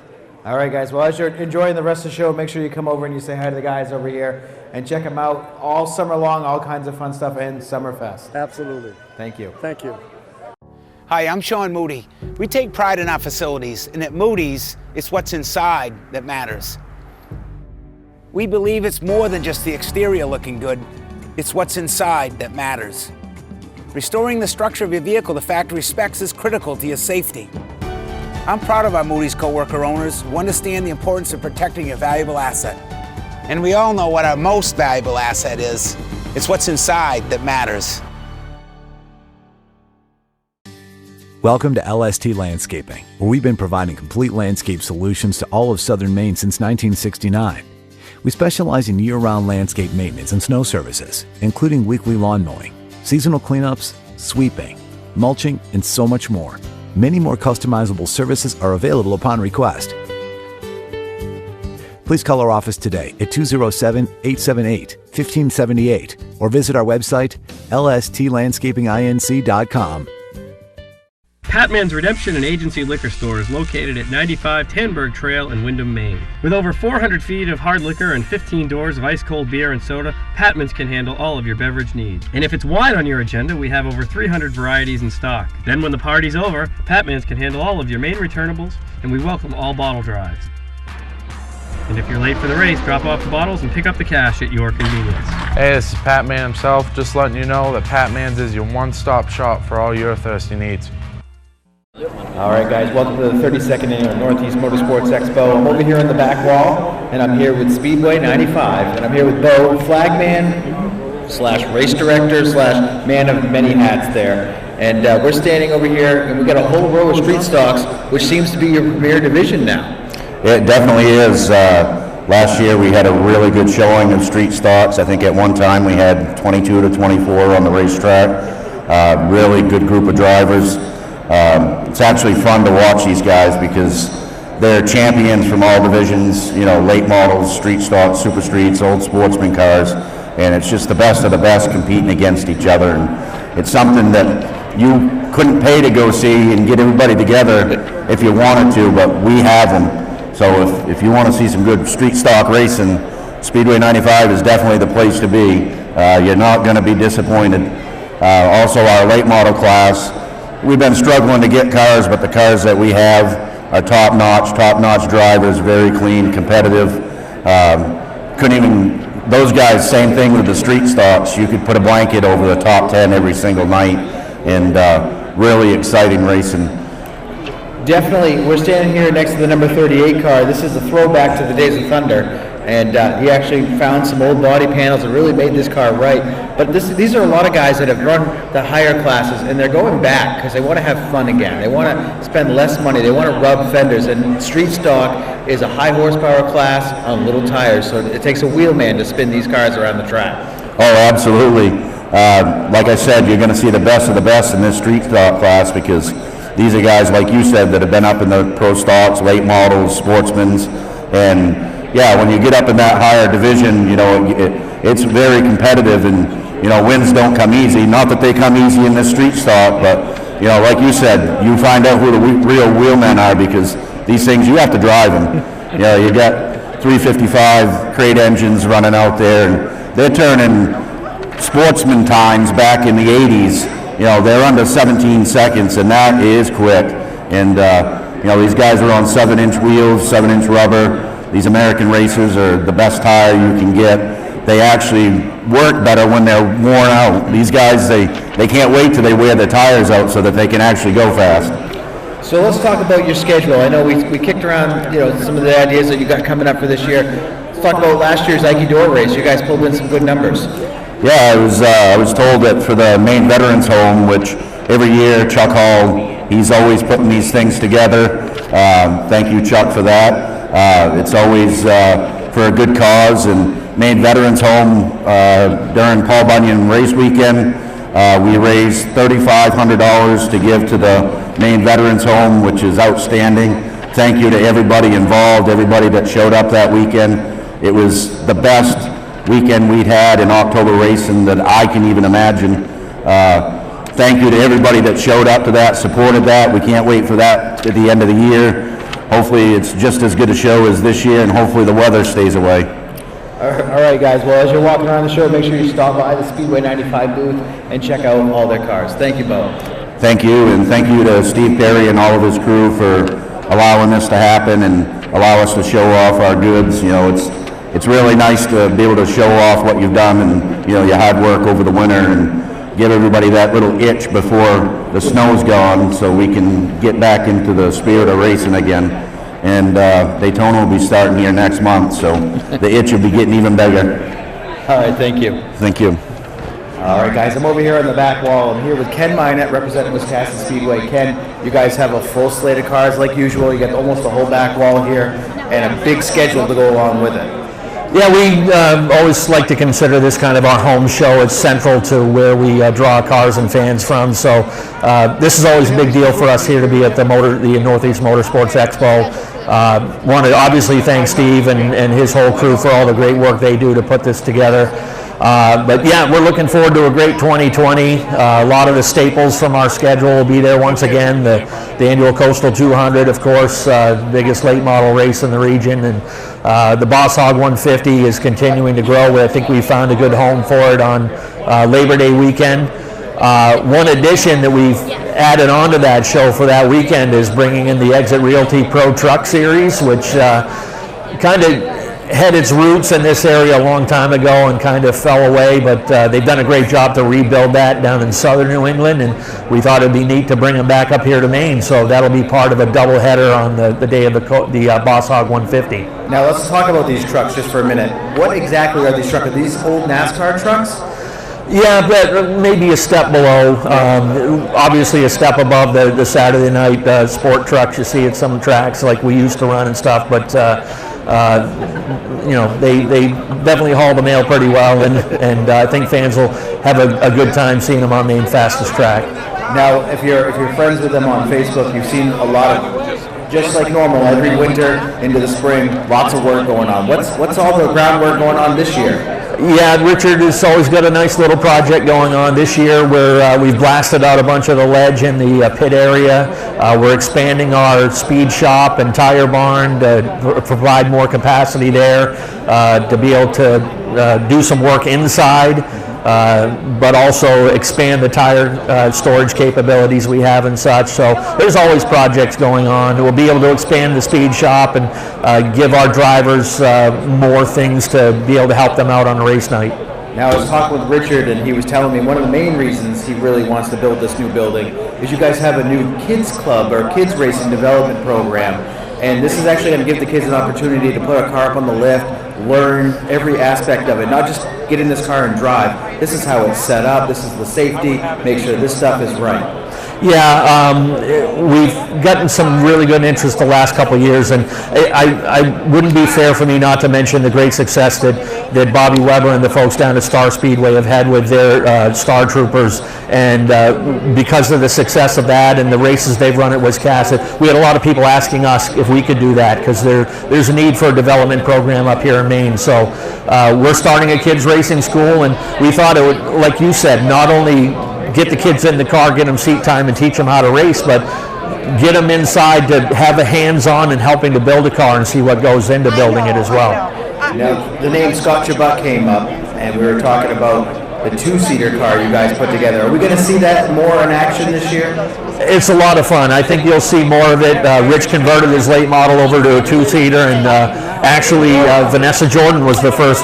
All right, guys. Well, as you're enjoying the rest of the show, make sure you come over and you say hi to the guys over here and check them out all summer long. All kinds of fun stuff and Summerfest.
Absolutely.
Thank you.
Thank you.
Hi, I'm Sean Moody. We take pride in our facilities, and at Moody's, it's what's inside that matters. We believe it's more than just the exterior looking good, it's what's inside that matters. Restoring the structure of your vehicle to factory specs is critical to your safety. I'm proud of our Moody's coworker owners who understand the importance of protecting your valuable asset. And we all know what our most valuable asset is. It's what's inside that matters.
Welcome to LST Landscaping, where we've been providing complete landscape solutions to all of southern Maine since 1969. We specialize in year-round landscape maintenance and snow services, including weekly lawn mowing, seasonal cleanups, sweeping, mulching, and so much more. Many more customizable services are available upon request. Please call our office today at 207-878-1578 or visit our website, lstlandscapinginc.com.
Patman's Redemption and Agency Liquor Store is located at 95 Tanberg Trail in Windham, Maine. With over 400 feet of hard liquor and 15 doors of ice-cold beer and soda, Patman's can handle all of your beverage needs. And if it's wine on your agenda, we have over 300 varieties in stock. Then when the party's over, Patman's can handle all of your Maine returnables, and we welcome all bottle drives. And if you're late for the race, drop off the bottles and pick up the cash at your convenience.
Hey, this is Pat Man himself, just letting you know that Pat Man's is your one-stop shop for all your thirsty needs.
All right, guys, welcome to the 32nd Annual Northeast Motorsports Expo. I'm over here on the back wall, and I'm here with Speedway 95, and I'm here with Bo, flagman slash race director slash man of many hats there. And we're standing over here, and we've got a whole row of street stocks, which seems to be your premier division now.
It definitely is. Last year we had a really good showing of street stocks. I think at one time we had 22 to 24 on the racetrack. Really good group of drivers. It's actually fun to watch these guys because they're champions from all divisions, you know, late models, street stocks, super streets, old sportsman cars, and it's just the best of the best competing against each other. And it's something that you couldn't pay to go see and get everybody together if you wanted to, but we have them. So if you want to see some good street stock racing, Speedway 95 is definitely the place to be. You're not going to be disappointed. Also, our late model class, we've been struggling to get cars, but the cars that we have are top-notch drivers, very clean, competitive. Those guys, same thing with the street stocks. You could put a blanket over the top 10 every single night, and really exciting racing.
Definitely, we're standing here next to the number 38 car. This is a throwback to the Days of Thunder, and he actually found some old body panels that really made this car right. But these are a lot of guys that have run the higher classes, and they're going back because they want to have fun again. They want to spend less money. They want to rub fenders, and street stock is a high horsepower class on little tires, so it takes a wheelman to spin these cars around the track.
Oh, absolutely. Like I said, you're going to see the best of the best in this street stock class because these are guys, like you said, that have been up in the pro stocks, late models, sportsmen's, and yeah, when you get up in that higher division, you know, it's very competitive, and you know, wins don't come easy. Not that they come easy in this street stock, but you know, like you said, you find out who the real wheelmen are because these things you have to drive them. You know, you got 355 crate engines running out there, and they're turning sportsman times back in the 80s. You know, they're under 17 seconds, and that is quick. And, you know, these guys are on 7-inch wheels, 7-inch rubber. These American racers are the best tire you can get. They actually work better when they're worn out. These guys, they can't wait till they wear their tires out so that they can actually go fast.
So let's talk about your schedule. I know we kicked around, you know, some of the ideas that you got coming up for this year. Let's talk about last year's Ike Door race. You guys pulled in some good numbers.
Yeah, I was told that for the Maine Veterans Home, which every year Chuck Hall, he's always putting these things together. Thank you, Chuck, for that. It's always for a good cause. And Maine Veterans Home, during Paul Bunyan race weekend, we raised $3,500 to give to the Maine Veterans Home, which is outstanding. Thank you to everybody involved, everybody that showed up that weekend. It was the best weekend we'd had in October racing that I can even imagine. Thank you to everybody that showed up to that, supported that. We can't wait for that at the end of the year. Hopefully it's just as good a show as this year, and hopefully the weather stays away.
All right, guys. Well, as you're walking around the show, make sure you stop by the Speedway 95 booth and check out all their cars. Thank you, Bo.
Thank you, and thank you to Steve Perry and all of his crew for allowing this to happen and allow us to show off our goods. You know, it's really nice to be able to show off what you've done and, you know, your hard work over the winter. And give everybody that little itch before the snow's gone so we can get back into the spirit of racing again. And Daytona will be starting here next month, so the itch will be getting even bigger.
All right, thank you.
Thank you.
All right, guys, I'm over here on the back wall. I'm here with Ken Minette, representing Wisconsin Speedway. Ken, you guys have a full slate of cars like usual. You got almost a whole back wall here and a big schedule to go along with it.
Yeah, we always like to consider this kind of our home show. It's central to where we draw cars and fans from. So this is always a big deal for us here to be at the Northeast Motorsports Expo. Want to obviously thank Steve and his whole crew for all the great work they do to put this together. But yeah, we're looking forward to a great 2020. A lot of the staples from our schedule will be there once again. The annual Coastal 200, of course, biggest late model race in the region, and the Boss Hog 150 is continuing to grow. I think we found a good home for it on Labor Day weekend. One addition that we've added onto that show for that weekend is bringing in the Exit Realty Pro Truck Series, which kind of had its roots in this area a long time ago and kind of fell away, but they've done a great job to rebuild that down in southern New England, and we thought it'd be neat to bring them back up here to Maine, so that'll be part of a doubleheader on the day of the Boss Hog 150.
Now let's talk about these trucks just for a minute. What exactly are these trucks? Are these old NASCAR trucks?
Yeah, but maybe a step below. Obviously a step above the Saturday night sport trucks you see at some tracks like we used to run and stuff, but you know, they definitely haul the mail pretty well, and I think fans will have a good time seeing them on Maine's fastest track.
Now, if you're friends with them on Facebook, you've seen a lot of, just like normal, every winter into the spring, lots of work going on. What's all the groundwork going on this year?
Yeah, Richard has always got a nice little project going on this year where we've blasted out a bunch of the ledge in the pit area. We're expanding our speed shop and tire barn to provide more capacity there, to be able to do some work inside, but also expand the tire storage capabilities we have and such. So there's always projects going on. We'll be able to expand the speed shop and give our drivers more things to be able to help them out on a race night.
Now, I was talking with Richard, and he was telling me one of the main reasons he really wants to build this new building is you guys have a new kids club or kids racing development program, and this is actually going to give the kids an opportunity to put a car up on the lift, learn every aspect of it, not just get in this car and drive. This is how it's set up, this is the safety, make sure this stuff is right.
Yeah, we've gotten some really good interest the last couple of years, and I wouldn't be fair for me not to mention the great success that Bobby Weber and the folks down at Star Speedway have had with their Star Troopers, and because of the success of that and the races they've run at Wisconsin, we had a lot of people asking us if we could do that, because there's a need for a development program up here in Maine. So we're starting a kids racing school, and we thought it would, like you said, not only get the kids in the car, get them seat time, and teach them how to race, but get them inside to have a hands-on and helping to build a car and see what goes into building it as well.
Now, the name Scott Chabot came up, and we were talking about the two-seater car you guys put together. Are we going to see that more in action this year?
It's a lot of fun. I think you'll see more of it. Rich converted his late model over to a two-seater, and actually Vanessa Jordan was the first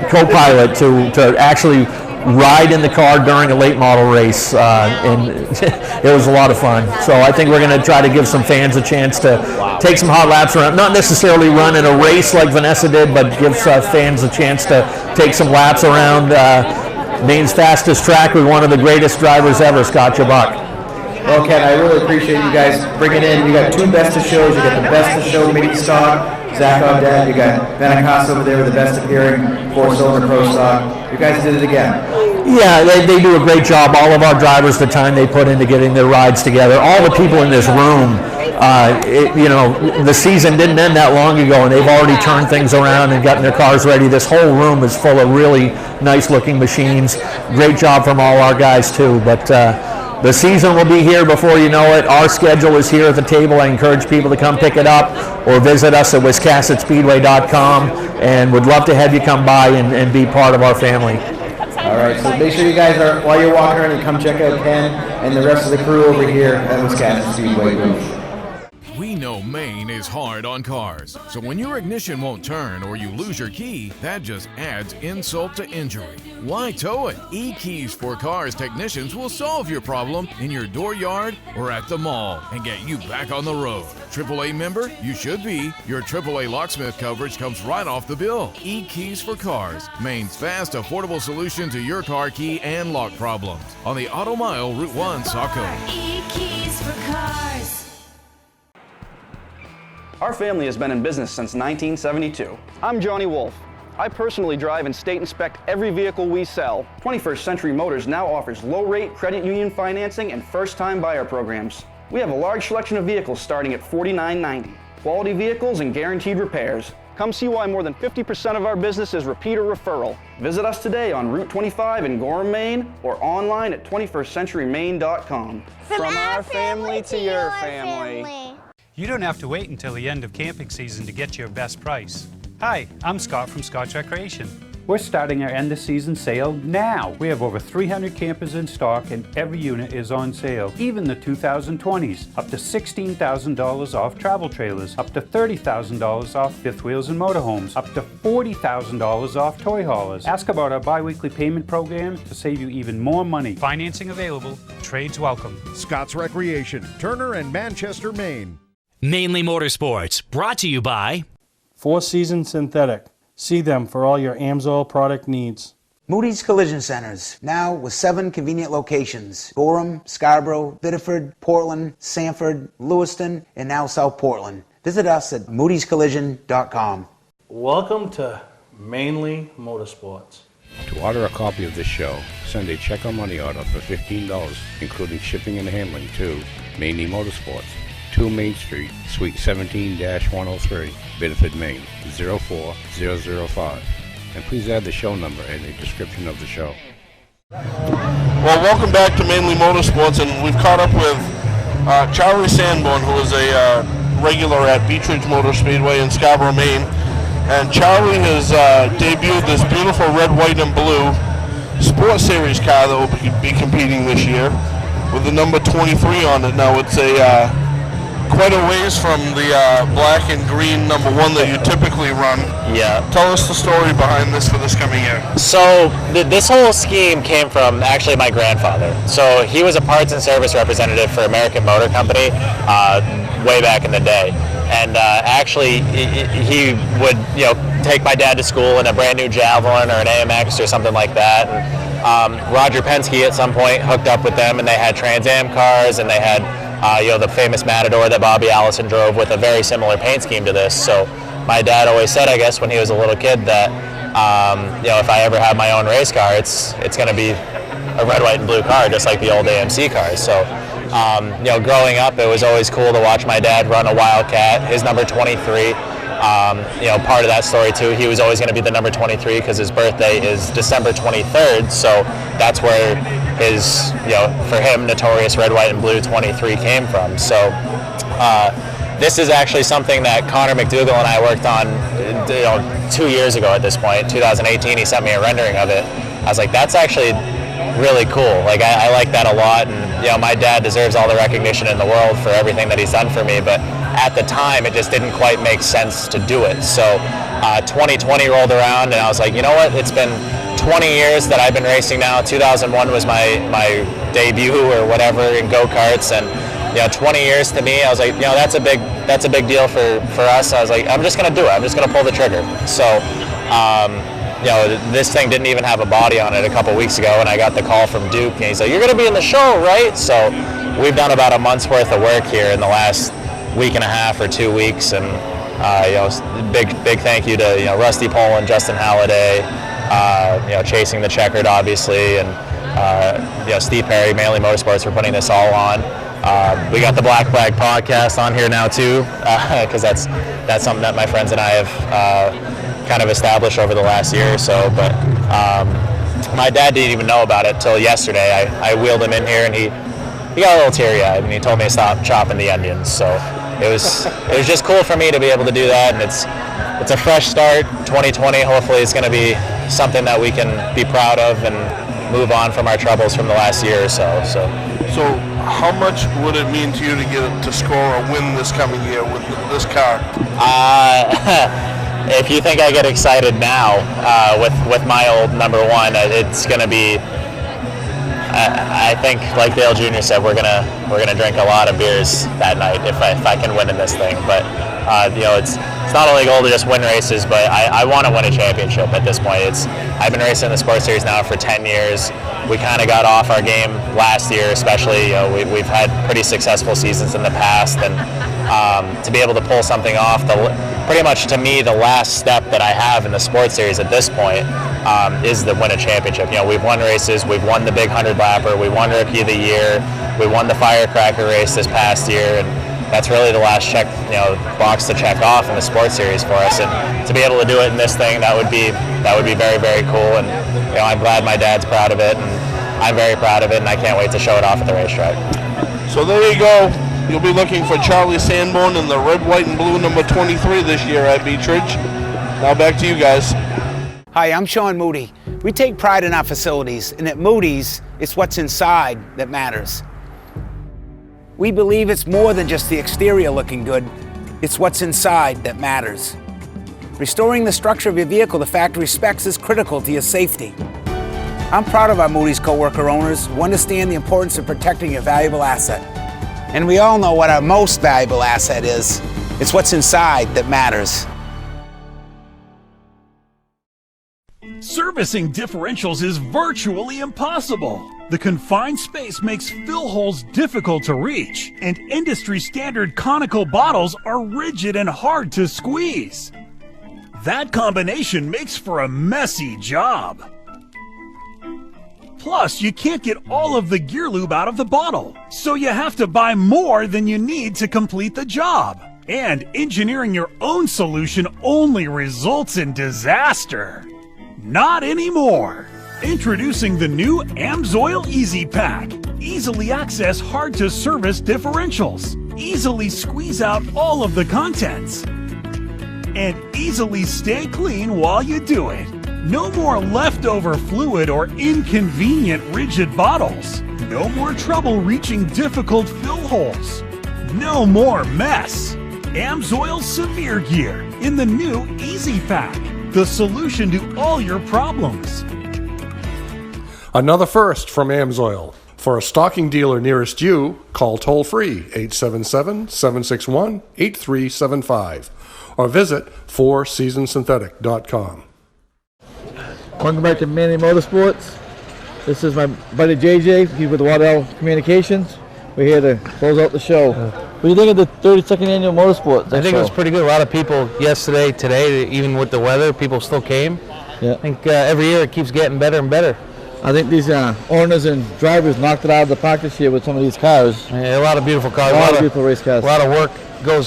co-pilot to actually ride in the car during a late model race, and it was a lot of fun. So I think we're going to try to give some fans a chance to take some hot laps around, not necessarily run in a race like Vanessa did, but give fans a chance to take some laps around Maine's fastest track with one of the greatest drivers ever, Scott Chabot.
Well, Ken, I really appreciate you guys bringing in. You got two best of shows. You got the best of show mini stock, Zach Audette. You got Ben Acosta over there with the best appearing 4-cylinder pro stock. You guys did it again.
Yeah, they do a great job. All of our drivers, the time they put into getting their rides together, all the people in this room, you know, the season didn't end that long ago, and they've already turned things around and gotten their cars ready. This whole room is full of really nice-looking machines. Great job from all our guys, too. But the season will be here before you know it. Our schedule is here at the table. I encourage people to come pick it up or visit us at wiscassetspeedway.com, and would love to have you come by and be part of our family.
All right, so make sure you guys are, while you're walking around, and come check out Ken and the rest of the crew over here at Wisconsin Speedway booth.
We know Maine is hard on cars, so when your ignition won't turn or you lose your key, that just adds insult to injury. Why tow it? E-Keys for Cars technicians will solve your problem in your dooryard or at the mall and get you back on the road. AAA member? You should be. Your AAA locksmith coverage comes right off the bill. E-Keys for Cars, Maine's fast, affordable solution to your car key and lock problems. On the Auto Mile, Route 1, Saco.
E-Keys for Cars.
Our family has been in business since 1972. I'm Johnny Wolf. I personally drive and state inspect every vehicle we sell. 21st Century Motors now offers low-rate credit union financing and first-time buyer programs. We have a large selection of vehicles starting at $49.90. Quality vehicles and guaranteed repairs. Come see why more than 50% of our business is repeat or referral. Visit us today on Route 25 in Gorham, Maine, or online at 21stcenturymaine.com.
From our family to your family.
You don't have to wait until the end of camping season to get your best price. Hi, I'm Scott from Scott's Recreation. We're starting our end of season sale now. We have over 300 campers in stock and every unit is on sale, even the 2020s. Up to $16,000 off travel trailers, up to $30,000 off fifth wheels and motorhomes, up to $40,000 off toy haulers. Ask about our bi-weekly payment program to save you even more money. Financing available, trades welcome.
Scott's Recreation, Turner and Manchester, Maine.
Mainely Motorsports, brought to you by
Four Seasons Synthetic. See them for all your AMSOIL product needs.
Moody's Collision Centers, now with 7 convenient locations. Gorham, Scarborough, Biddeford, Portland, Sanford, Lewiston, and now South Portland. Visit us at moodyscollision.com.
Welcome to Mainely Motorsports.
To order a copy of this show, send a check or money order for $15, including shipping and handling to Mainely Motorsports, 2 Main Street, Suite 17-103, Biddeford, Maine, 04005. And please add the show number in the description of the show.
Well, welcome back to Mainly Motorsports, and we've caught up with Charlie Sanborn, who is a regular at Beach Ridge Motor Speedway in Scarborough, Maine. And Charlie has debuted this beautiful red, white, and blue Sports Series car that will be competing this year with the number 23 on it. Now, it's quite a ways from the black and green number 1 that you typically run.
Yeah.
Tell us the story behind this for this coming year.
So this whole scheme came from actually my grandfather. So he was a parts and service representative for American Motor Company way back in the day. And actually he would take my dad to school in a brand new Javelin or an AMX or something like that. And Roger Penske at some point hooked up with them, and they had Trans Am cars, and they had the famous Matador that Bobby Allison drove with a very similar paint scheme to this. So my dad always said, I guess, when he was a little kid that, if I ever have my own race car, it's going to be a red, white, and blue car, just like the old AMC cars. So, growing up, it was always cool to watch my dad run a Wildcat, his number 23. Part of that story too, he was always going to be the number 23 because his birthday is December 23rd. So that's where his, for him, notorious red, white, and blue 23 came from. So this is actually something that Connor McDougall and I worked on 2 years ago at this point, 2018. He sent me a rendering of it. I was like, that's actually really cool. Like, I like that a lot, and my dad deserves all the recognition in the world for everything that he's done for me, but at the time it just didn't quite make sense to do it. So 2020 rolled around, and I was like, you know what, it's been 20 years that I've been racing now. 2001 was my debut or whatever in go-karts, and 20 years to me, I was like, that's a big deal for us. I was like, I'm just gonna do it. I'm just gonna pull the trigger. So this thing didn't even have a body on it a couple weeks ago, and I got the call from Duke, and he's like, you're gonna be in the show, right? So we've done about a month's worth of work here in the last week and a half or 2 weeks, and big thank you to Rusty Poland, Justin Halliday, Chasing the Checkered, obviously, and Steve Perry, Mainly Motorsports, for putting this all on. We got the Black Flag podcast on here now too, because that's something that my friends and I have kind of established over the last year or so. But my dad didn't even know about it till yesterday. I wheeled him in here, and he got a little teary-eyed, and he told me to stop chopping the onions. So it was just cool for me to be able to do that, and it's a fresh start. 2020, hopefully it's going to be something that we can be proud of and move on from our troubles from the last year or so.
So
how much would it mean to you to get to score a win this coming year with this car?
If you think I get excited now with my old number one, it's going to be. I think, like Dale Jr. said, we're gonna drink a lot of beers that night if I can win in this thing. But it's not only a goal to just win races, but I want to win a championship at this point. I've been racing the Sports Series now for 10 years. We kind of got off our game last year, especially. We've had pretty successful seasons in the past, and to be able to pull something off, pretty much to me, the last step that I have in the Sports Series at this point is to win a championship. We've won races, we've won the big 100-lapper, we won Rookie of the Year, we won the Firecracker race this past year, and that's really the last box to check off in the Sports Series for us. And to be able to do it in this thing, that would be very, very cool. And I'm glad my dad's proud of it, and I'm very proud of it, and I can't wait to show it off at the racetrack.
So there you go. You'll be looking for Charlie Sanborn in the red, white, and blue number 23 this year at Beechridge. Now back to you guys.
Hi, I'm Sean Moody. We take pride in our facilities, and at Moody's, it's what's inside that matters. We believe it's more than just the exterior looking good, it's what's inside that matters. Restoring the structure of your vehicle the factory specs is critical to your safety. I'm proud of our Moody's coworker owners who understand the importance of protecting your valuable asset. And we all know what our most valuable asset is. It's what's inside that matters.
Servicing differentials is virtually impossible. The confined space makes fill holes difficult to reach, and industry-standard conical bottles are rigid and hard to squeeze. That combination makes for a messy job. Plus, you can't get all of the gear lube out of the bottle, so you have to buy more than you need to complete the job. And engineering your own solution only results in disaster. Not anymore. Introducing the new AMSOIL Easy Pack. Easily access hard-to-service differentials. Easily squeeze out all of the contents. And easily stay clean while you do it. No more leftover fluid or inconvenient rigid bottles. No more trouble reaching difficult fill holes. No more mess. AMSOIL Severe Gear in the new Easy Pack. The solution to all your problems.
Another first from AMSOIL. For a stocking dealer nearest you, call toll-free 877-761-8375 or visit fourseasonsynthetic.com.
Welcome back to Mainely Motorsports. This is my buddy JJ. He's with Waddell Communications. We're here to close out the show. What do you think of the 32nd Annual Motorsports?
I think it was pretty good. A lot of people yesterday, today, even with the weather, people still came.
Yeah.
I think every year it keeps getting better and better.
I think these owners and drivers knocked it out of the park this year with some of these cars.
Yeah, a lot of beautiful cars.
A lot of beautiful race cars.
A lot of work,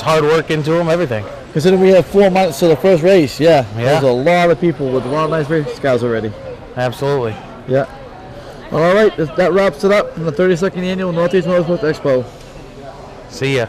hard work into them, everything.
Considering we have 4 months to the first race, there's a lot of people with a lot of nice race cars already.
Absolutely.
Yeah. Well, all right, that wraps it up from the 32nd Annual Northeast Motorsports Expo.
See ya.